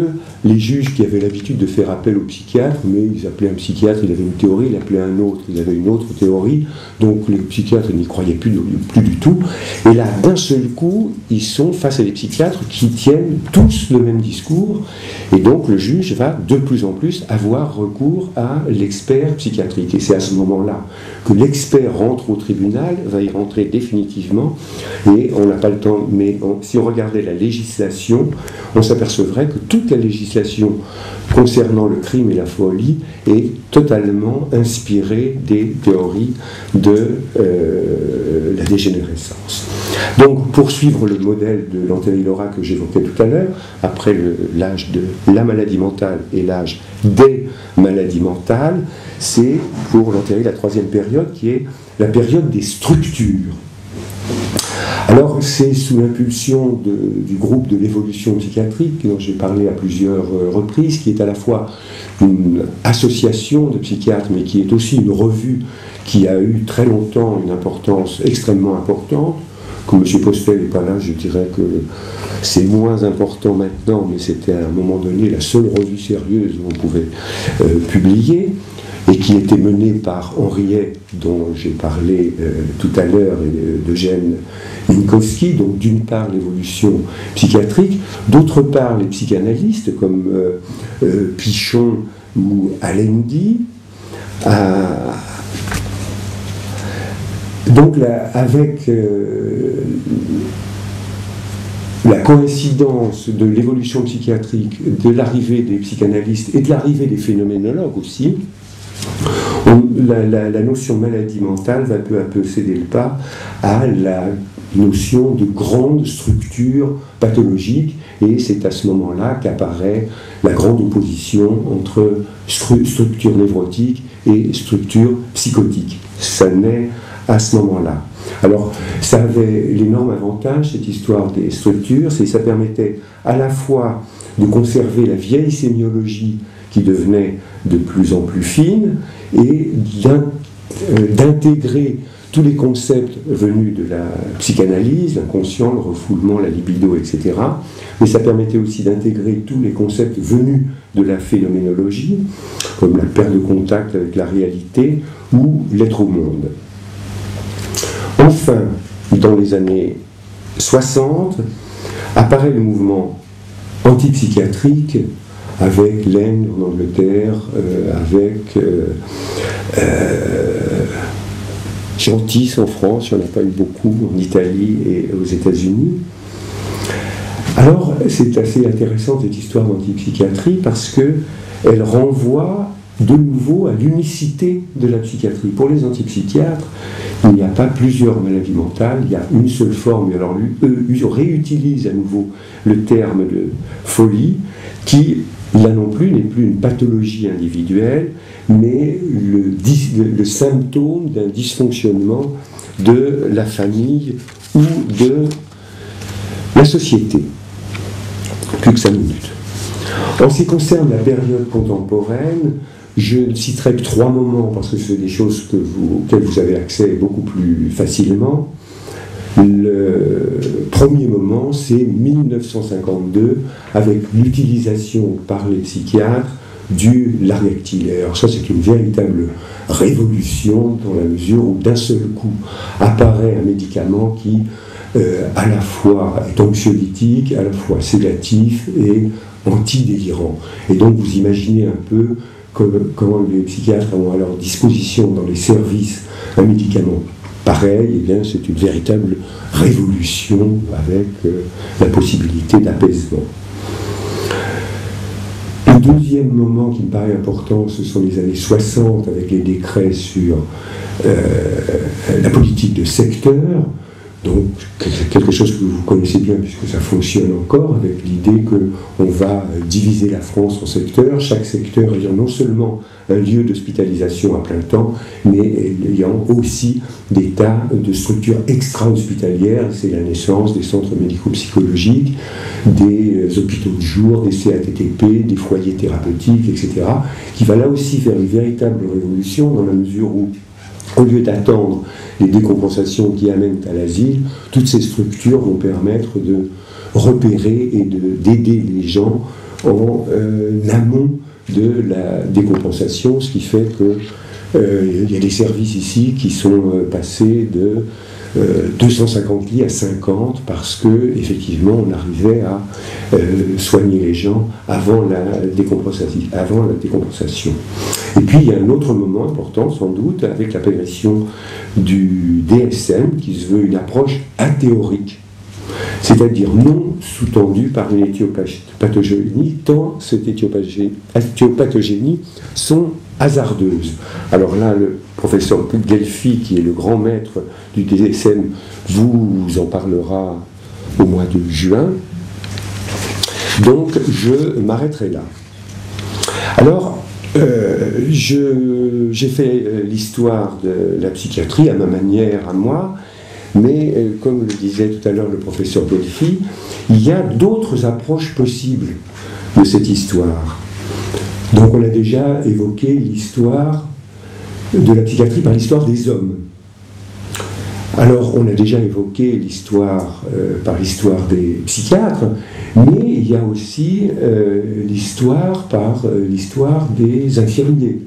les juges qui avaient l'habitude de faire appel au psychiatre, mais ils appelaient un psychiatre, il avait une théorie, il appelait un autre, il avait une autre théorie, donc les psychiatres n'y croyaient plus du tout. Et là, d'un seul coup, ils sont face à des psychiatres qui tiennent tous le même discours, et donc le juge va de plus en plus avoir recours à l'expert psychiatrique. Et c'est à ce moment-là que l'expert rentre au tribunal, va y rentrer définitivement, et on n'a pas le temps, mais si on regardait la législation, on s'apercevrait que toute la législation concernant le crime et la folie est totalement inspirée des théories de la dégénérescence. Donc, pour suivre le modèle de Lantheri Laura que j'évoquais tout à l'heure, après l'âge de la maladie mentale et l'âge des maladies mentales, c'est pour Lantheri la troisième période qui est la période des structures. Alors, c'est sous l'impulsion du groupe de l'évolution psychiatrique dont j'ai parlé à plusieurs reprises, qui est à la fois une association de psychiatres, mais qui est aussi une revue qui a eu très longtemps une importance extrêmement importante. Comme M. Postel n'est pas là, je dirais que c'est moins important maintenant, mais c'était à un moment donné la seule revue sérieuse où on pouvait publier, et qui était menée par Henriet, dont j'ai parlé tout à l'heure, et d'Eugène Minkowski, donc d'une part l'évolution psychiatrique, d'autre part les psychanalystes comme Pichon ou Alendi. Donc là, avec la coïncidence de l'évolution psychiatrique, de l'arrivée des psychanalystes et de l'arrivée des phénoménologues aussi, la notion maladie mentale va peu à peu céder le pas à la notion de grande structure pathologique, et c'est à ce moment-là qu'apparaît la grande opposition entre structure névrotique et structure psychotique. Ça naît à ce moment-là. Alors, ça avait l'énorme avantage, cette histoire des structures, c'est que ça permettait à la fois de conserver la vieille sémiologie qui devenait de plus en plus fine, et d'intégrer tous les concepts venus de la psychanalyse, l'inconscient, le refoulement, la libido, etc. Mais ça permettait aussi d'intégrer tous les concepts venus de la phénoménologie, comme la perte de contact avec la réalité ou l'être au monde. Enfin, dans les années 60, apparaît le mouvement antipsychiatrique avec l'Aisne en Angleterre, avec Gentis en France, il n'y en a pas eu beaucoup, en Italie et aux États-Unis. Alors, c'est assez intéressant cette histoire d'antipsychiatrie parce qu'elle renvoie de nouveau à l'unicité de la psychiatrie. Pour les antipsychiatres, il n'y a pas plusieurs maladies mentales, il y a une seule forme, et alors eux réutilisent à nouveau le terme de folie, qui, là non plus, n'est plus une pathologie individuelle, mais le symptôme d'un dysfonctionnement de la famille ou de la société. Plus que 5 minutes. En ce qui concerne la période contemporaine, je ne citerai que 3 moments, parce que c'est des choses auxquelles vous avez accès beaucoup plus facilement. Le premier moment, c'est 1952, avec l'utilisation par les psychiatres du Lariactil. Alors ça, c'est une véritable révolution, dans la mesure où d'un seul coup apparaît un médicament qui, à la fois est anxiolytique, à la fois sédatif et antidélirant. Et donc vous imaginez un peu comment les psychiatres ont à leur disposition dans les services un médicament pareil. Eh bien, c'est une véritable révolution avec la possibilité d'apaisement. Le deuxième moment qui me paraît important, ce sont les années 60 avec les décrets sur la politique de secteur. Donc, quelque chose que vous connaissez bien puisque ça fonctionne encore, avec l'idée qu'on va diviser la France en secteurs, chaque secteur ayant non seulement un lieu d'hospitalisation à plein temps, mais ayant aussi des tas de structures extra-hospitalières. C'est la naissance des centres médico-psychologiques, des hôpitaux de jour, des CATTP, des foyers thérapeutiques, etc., qui va là aussi faire une véritable révolution dans la mesure où, au lieu d'attendre les décompensations qui amènent à l'asile, toutes ces structures vont permettre de repérer et d'aider les gens en amont de la décompensation, ce qui fait que il y a des services ici qui sont passés de 250 lits à 50 parce que effectivement on arrivait à soigner les gens avant la décompensation. Et puis il y a un autre moment important sans doute avec l'apparition du DSM qui se veut une approche athéorique, c'est-à-dire non sous-tendue par une éthiopathogénie, tant cette éthiopathogénie sont hasardeuses. Alors là, le professeur Guelfi, qui est le grand maître du DSM, vous en parlera au mois de juin. Donc, je m'arrêterai là. Alors, j'ai fait l'histoire de la psychiatrie à ma manière, à moi, mais comme le disait tout à l'heure le professeur Guelfi, il y a d'autres approches possibles de cette histoire. Donc on a déjà évoqué l'histoire de la psychiatrie par l'histoire des hommes. Alors on a déjà évoqué l'histoire par l'histoire des psychiatres, mais il y a aussi l'histoire par l'histoire des infirmiers.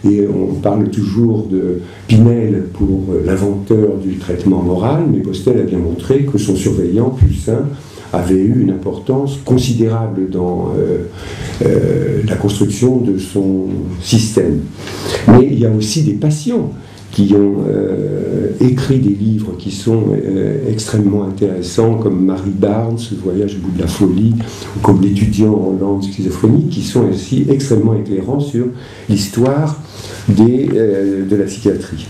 Et on parle toujours de Pinel pour l'inventeur du traitement moral, mais Postel a bien montré que son surveillant, Poussin, avait eu une importance considérable dans la construction de son système. Mais il y a aussi des patients qui ont écrit des livres qui sont extrêmement intéressants, comme Marie Barnes, Voyage au bout de la folie, ou comme L'étudiant en langue schizophrénique, qui sont aussi extrêmement éclairants sur l'histoire de la psychiatrie.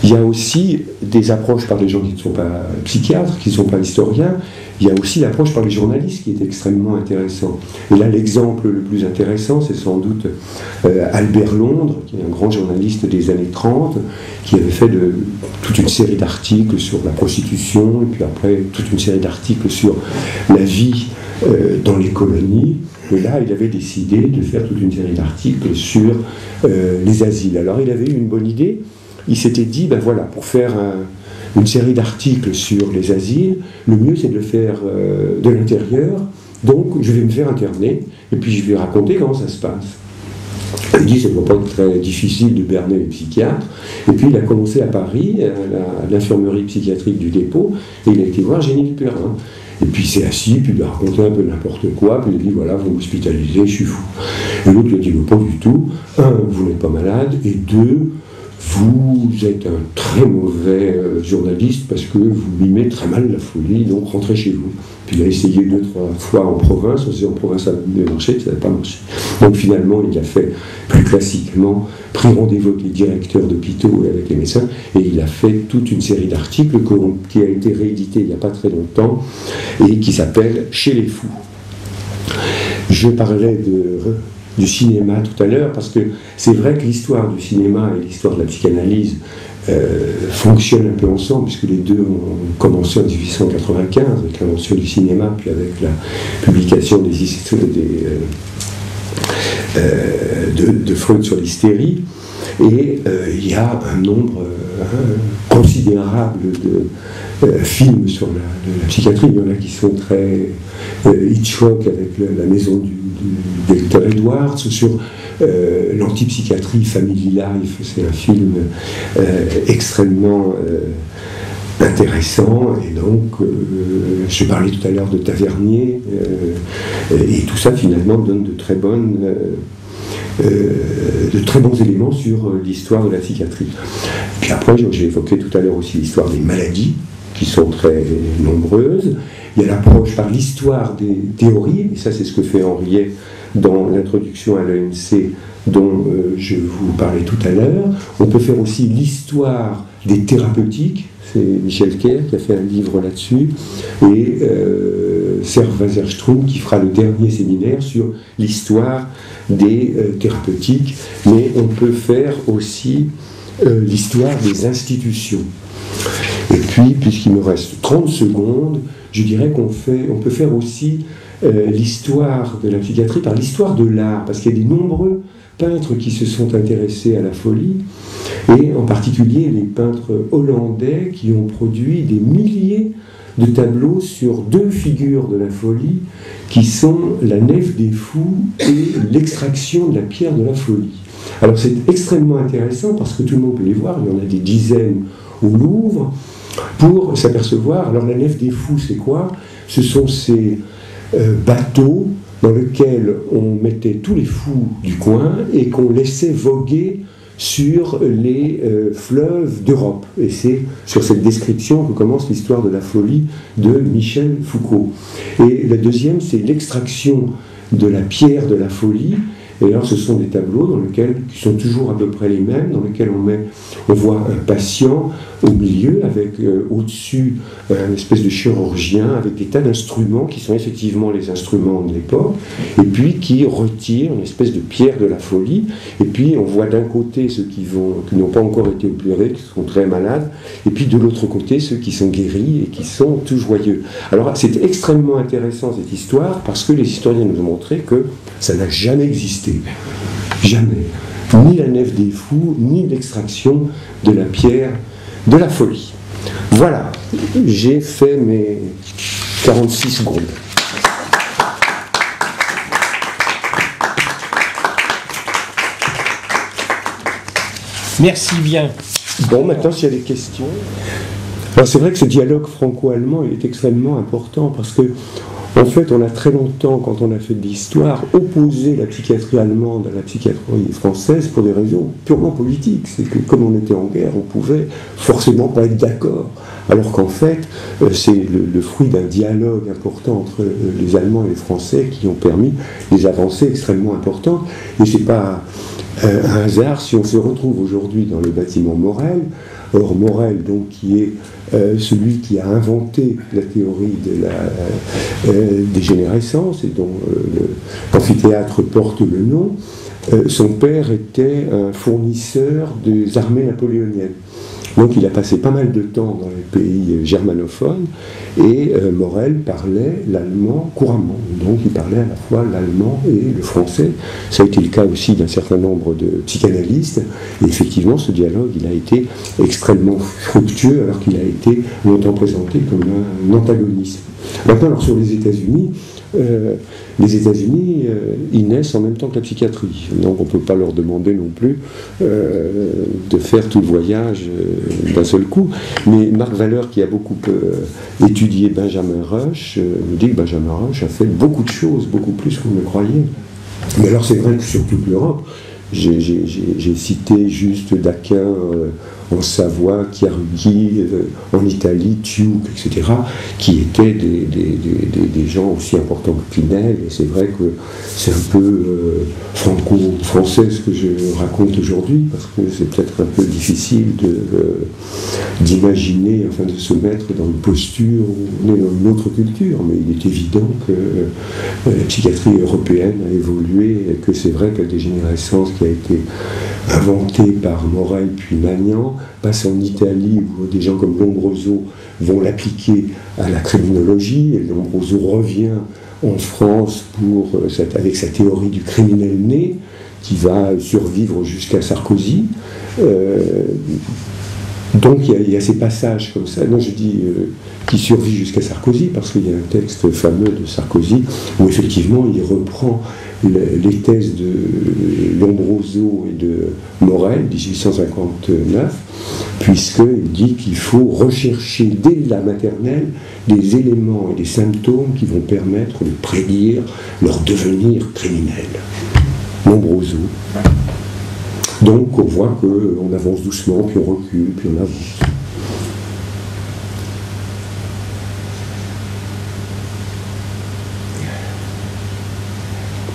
Il y a aussi des approches par des gens qui ne sont pas psychiatres, qui ne sont pas historiens. Il y a aussi l'approche par les journalistes qui est extrêmement intéressant. Et là, l'exemple le plus intéressant, c'est sans doute Albert Londres, qui est un grand journaliste des années 30, qui avait fait toute une série d'articles sur la prostitution, et puis après toute une série d'articles sur la vie dans les colonies. Et là, il avait décidé de faire toute une série d'articles sur les asiles. Alors, il avait eu une bonne idée. Il s'était dit, ben voilà, pour faire une série d'articles sur les asiles, le mieux c'est de le faire de l'intérieur, donc je vais me faire interner, et puis je vais raconter comment ça se passe. Il dit, ça ne doit pas être très difficile de berner les psychiatres, et puis il a commencé à Paris, à l'infirmerie psychiatrique du dépôt, et il a été voir Génie Perrin. Et puis il s'est assis, puis il a raconté un peu n'importe quoi, puis il a dit, voilà, vous m'hospitalisez, je suis fou. Et l'autre lui a dit, pas du tout, un, vous n'êtes pas malade, et deux, vous êtes un très mauvais journaliste parce que vous mimez très mal la folie, donc rentrez chez vous. Puis il a essayé 2-3 fois en province, on s'est dit en province ça a marché, ça n'a pas marché. Donc finalement il a fait plus classiquement, pris rendez-vous avec les directeurs d'hôpitaux et avec les médecins, et il a fait toute une série d'articles qui a été réédité il n'y a pas très longtemps et qui s'appelle « Chez les fous ». Je parlais du cinéma tout à l'heure, parce que c'est vrai que l'histoire du cinéma et l'histoire de la psychanalyse fonctionnent un peu ensemble, puisque les deux ont commencé en 1895 avec l'invention du cinéma, puis avec la publication de Freud sur l'hystérie. Et il y a un nombre considérable de films sur la psychiatrie. Il y en a qui sont très Hitchcock avec la maison du docteur Edwards, sur l'antipsychiatrie, Family Life, c'est un film extrêmement intéressant, et donc je parlais tout à l'heure de Tavernier, et tout ça finalement donne de très bons éléments sur l'histoire de la psychiatrie. Puis après, j'ai évoqué tout à l'heure aussi l'histoire des maladies, qui sont très nombreuses. Il y a l'approche par l'histoire des théories, et ça c'est ce que fait Henriet dans l'introduction à l'EMC dont je vous parlais tout à l'heure. On peut faire aussi l'histoire des thérapeutiques, c'est Michel Kerr qui a fait un livre là-dessus, et Serge Wasserstrom qui fera le dernier séminaire sur l'histoire des thérapeutiques, mais on peut faire aussi l'histoire des institutions. Et puis, puisqu'il me reste 30 secondes, je dirais qu'on peut faire aussi l'histoire de la psychiatrie par l'histoire de l'art, parce qu'il y a des nombreux peintres qui se sont intéressés à la folie, et en particulier les peintres hollandais qui ont produit des milliers de tableaux sur deux figures de la folie qui sont la nef des fous et l'extraction de la pierre de la folie. Alors c'est extrêmement intéressant parce que tout le monde peut les voir, il y en a des dizaines au Louvre, pour s'apercevoir. Alors la nef des fous, c'est quoi? Ce sont ces bateaux dans lesquels on mettait tous les fous du coin et qu'on laissait voguer sur les fleuves d'Europe. Et c'est sur cette description que commence l'histoire de la folie de Michel Foucault. Et la deuxième, c'est l'extraction de la pierre de la folie. Et alors, ce sont des tableaux dans lesquels, qui sont toujours à peu près les mêmes, dans lesquels on voit un patient au milieu, avec au-dessus un espèce de chirurgien, avec des tas d'instruments qui sont effectivement les instruments de l'époque, et puis qui retire une espèce de pierre de la folie. Et puis, on voit d'un côté ceux qui n'ont pas encore été opérés, qui sont très malades, et puis de l'autre côté ceux qui sont guéris et qui sont tout joyeux. Alors, c'est extrêmement intéressant cette histoire, parce que les historiens nous ont montré que ça n'a jamais existé. Jamais. Ni la nef des fous, ni l'extraction de la pierre de la folie. Voilà, j'ai fait mes 46 secondes. Merci bien. Bon, maintenant, s'il y a des questions. Alors, c'est vrai que ce dialogue franco-allemand il est extrêmement important parce que en fait, on a très longtemps, quand on a fait de l'histoire, opposé la psychiatrie allemande à la psychiatrie française pour des raisons purement politiques. C'est que comme on était en guerre, on pouvait forcément pas être d'accord. Alors qu'en fait, c'est le fruit d'un dialogue important entre les Allemands et les Français qui ont permis des avancées extrêmement importantes. Et c'est pas un hasard si on se retrouve aujourd'hui dans le bâtiment Morel. Or, Morel, donc, qui est celui qui a inventé la théorie de la dégénérescence et dont l'amphithéâtre porte le nom, son père était un fournisseur des armées napoléoniennes. Donc il a passé pas mal de temps dans les pays germanophones et Morel parlait l'allemand couramment. Donc il parlait à la fois l'allemand et le français. Ça a été le cas aussi d'un certain nombre de psychanalystes. Et effectivement, ce dialogue, il a été extrêmement fructueux alors qu'il a été longtemps présenté comme un antagonisme. Maintenant, alors sur les États-Unis, ils naissent en même temps que la psychiatrie. Donc on ne peut pas leur demander non plus de faire tout le voyage d'un seul coup. Mais Marc Valeur, qui a beaucoup étudié Benjamin Rush, nous dit que Benjamin Rush a fait beaucoup de choses, beaucoup plus qu'on ne le croyait. Mais alors c'est vrai que sur toute l'Europe, j'ai cité juste Daquin en Savoie, Chiarucchi en Italie, Tuque, etc., qui étaient des gens aussi importants que Pinel, et c'est vrai que c'est un peu franco-français ce que je raconte aujourd'hui, parce que c'est peut-être un peu difficile d'imaginer, enfin de se mettre dans une posture où on est dans une autre culture, mais il est évident que la psychiatrie européenne a évolué, et que c'est vrai que la dégénérescence qui a été inventée par Morel puis Magnan passe en Italie où des gens comme Lombroso vont l'appliquer à la criminologie, et Lombroso revient en France avec sa théorie du criminel né qui va survivre jusqu'à Sarkozy. Donc il y a ces passages comme ça, non je dis qui survit jusqu'à Sarkozy, parce qu'il y a un texte fameux de Sarkozy où effectivement il reprend les thèses de Lombroso et de Morel, 1859, puisqu'il dit qu'il faut rechercher dès la maternelle des éléments et des symptômes qui vont permettre de prédire leur devenir criminel. Lombroso. Donc on voit qu'on avance doucement, puis on recule, puis on avance.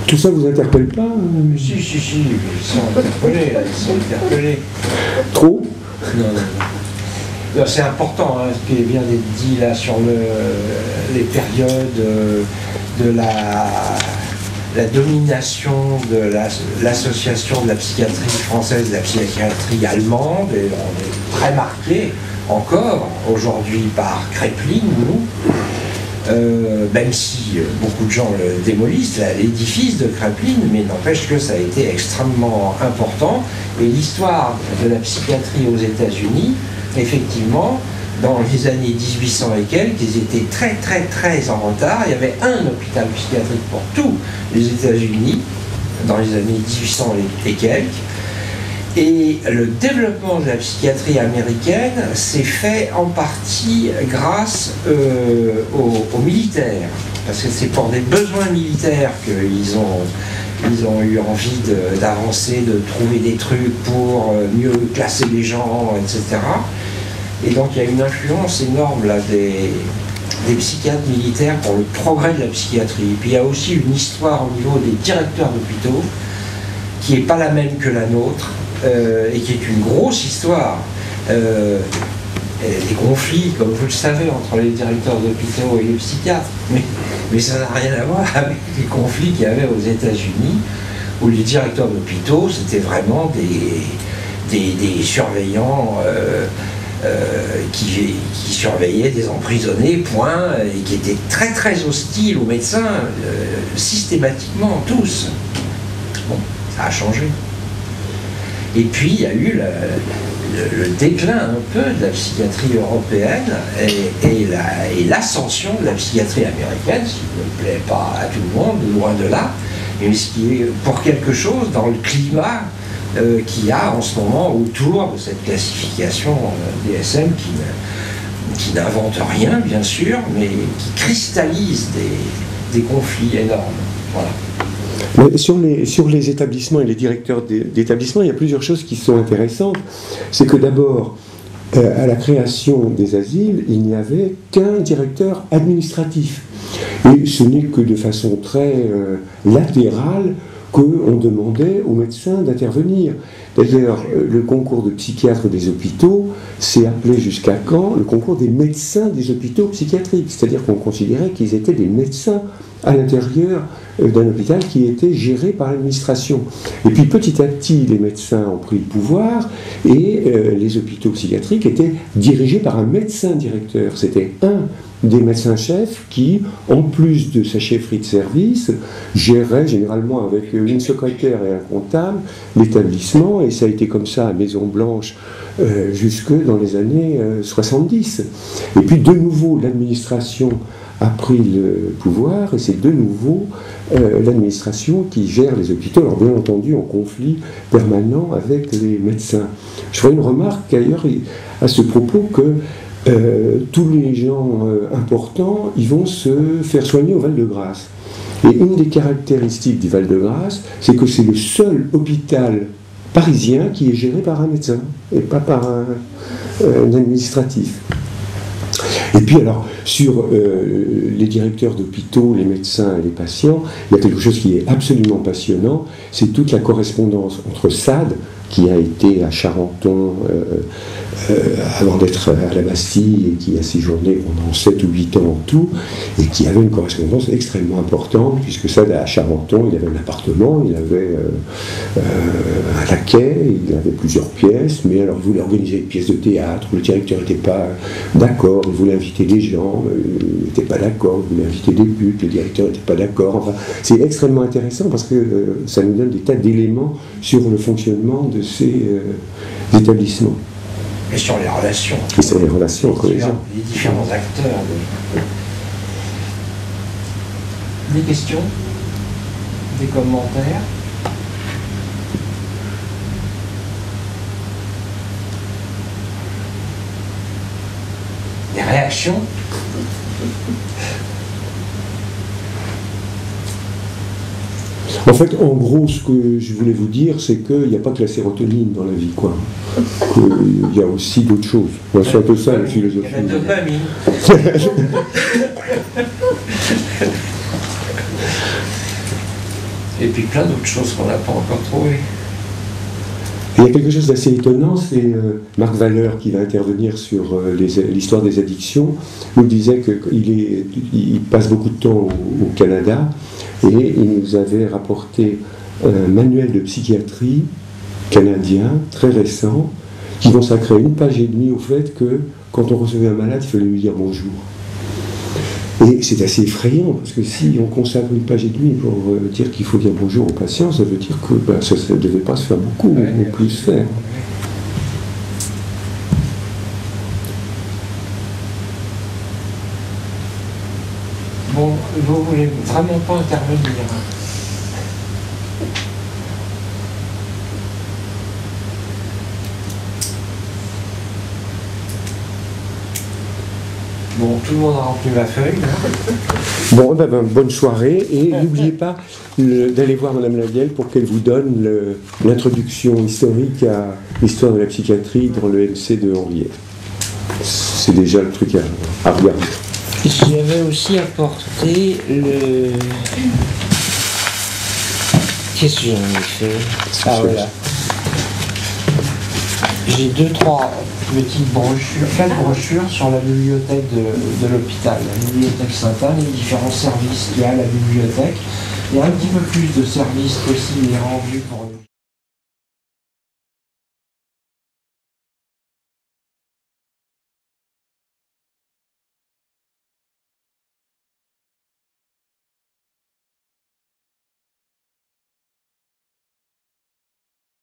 Tout ça vous interpelle pas Si, ils sont interpellés. Trop? Non, c'est important, hein, ce qui est bien dit là sur les périodes de la domination de l'association de la psychiatrie française et de la psychiatrie allemande, et on est très marqué encore aujourd'hui par Kraepelin, nous. même si beaucoup de gens le démolissent, l'édifice de Kraepelin, mais n'empêche que ça a été extrêmement important. Et l'histoire de la psychiatrie aux États-Unis, effectivement, dans les années 1800 et quelques, ils étaient très très très en retard. Il y avait un hôpital psychiatrique pour tous les États-Unis, dans les années 1800 et quelques. Et le développement de la psychiatrie américaine s'est fait en partie grâce aux militaires, parce que c'est pour des besoins militaires qu'ils ont eu envie d'avancer, de trouver des trucs pour mieux classer les gens, etc. Et donc il y a une influence énorme là, des psychiatres militaires pour le progrès de la psychiatrie. Et puis il y a aussi une histoire au niveau des directeurs d'hôpitaux qui n'est pas la même que la nôtre. Et qui est une grosse histoire. Des conflits, comme vous le savez, entre les directeurs d'hôpitaux et les psychiatres. Mais ça n'a rien à voir avec les conflits qu'il y avait aux États-Unis, où les directeurs d'hôpitaux, c'était vraiment des surveillants qui surveillaient des emprisonnés, point, et qui étaient très très hostiles aux médecins, systématiquement, tous. Bon, ça a changé. Et puis il y a eu le déclin un peu de la psychiatrie européenne et l'ascension de la psychiatrie américaine, ce qui ne plaît pas à tout le monde, loin de là, mais ce qui est pour quelque chose dans le climat qu'il y a en ce moment autour de cette classification DSM qui n'invente rien, bien sûr, mais qui cristallise des conflits énormes. Voilà. Mais sur les établissements et les directeurs d'établissements, il y a plusieurs choses qui sont intéressantes. C'est que d'abord, à la création des asiles, il n'y avait qu'un directeur administratif. Et ce n'est que de façon très latérale qu'on demandait aux médecins d'intervenir. D'ailleurs, le concours de psychiatre des hôpitaux s'est appelé jusqu'à quand le concours des médecins des hôpitaux psychiatriques. C'est-à-dire qu'on considérait qu'ils étaient des médecins à l'intérieur d'un hôpital qui était géré par l'administration. Et puis petit à petit, les médecins ont pris le pouvoir et les hôpitaux psychiatriques étaient dirigés par un médecin directeur. C'était un des médecins-chefs qui, en plus de sa chefferie de service, gérait généralement avec une secrétaire et un comptable l'établissement, et ça a été comme ça à Maison-Blanche jusque dans les années 70. Et puis de nouveau, l'administration a pris le pouvoir, et c'est de nouveau l'administration qui gère les hôpitaux, alors bien entendu en conflit permanent avec les médecins. Je ferai une remarque d'ailleurs à ce propos que tous les gens importants, ils vont se faire soigner au Val-de-Grâce. Et une des caractéristiques du Val-de-Grâce, c'est que c'est le seul hôpital parisien qui est géré par un médecin, et pas par un administratif. Et puis alors, sur les directeurs d'hôpitaux, les médecins et les patients, il y a quelque chose qui est absolument passionnant, c'est toute la correspondance entre SAD, qui a été à Charenton avant d'être à la Bastille et qui a séjourné pendant 7 ou 8 ans en tout, et qui avait une correspondance extrêmement importante, puisque ça, à Charenton, il avait un appartement, il avait un laquais, il avait plusieurs pièces, mais alors il voulait organiser une pièce de théâtre, le directeur n'était pas d'accord, il voulait inviter des gens, il n'était pas d'accord, il voulait inviter des putes, le directeur n'était pas d'accord, enfin, c'est extrêmement intéressant parce que ça nous donne des tas d'éléments sur le fonctionnement de ces établissements. Et sur les relations. Et sur les relations, les différents acteurs. Des questions? Des commentaires? Des réactions? En fait, en gros, ce que je voulais vous dire, c'est qu'il n'y a pas que la sérotonine dans la vie, quoi. Il y a aussi d'autres choses. C'est un peu ça, la philosophie. Il y a la dopamine. Et puis plein d'autres choses qu'on n'a pas encore trouvées. Il y a quelque chose d'assez étonnant, c'est Marc Valeur qui va intervenir sur l'histoire des addictions. Il nous disait qu'il passe beaucoup de temps au Canada et il nous avait rapporté un manuel de psychiatrie canadien très récent qui consacrait 1 page et demie au fait que quand on recevait un malade, il fallait lui dire bonjour. Et c'est assez effrayant, parce que si on consacre une page et demie pour dire qu'il faut dire bonjour aux patients, ça veut dire que ça ne devait pas se faire beaucoup, ou plus faire. Bon, vous voulez vraiment pas intervenir. Bon, tout le monde a rempli ma feuille. Bon, bonne soirée, et n'oubliez pas d'aller voir Madame Lavielle pour qu'elle vous donne l'introduction historique à l'histoire de la psychiatrie dans le MC de Henriet. C'est déjà le truc à regarder. J'avais aussi apporté le... Qu'est-ce que j'en ai fait? Ah voilà. J'ai 2-3 petites brochures, 4 brochures sur la bibliothèque de l'hôpital, la bibliothèque Sainte-Anne, les différents services qu'il y a à la bibliothèque, et un petit peu plus de services possibles et rendus pour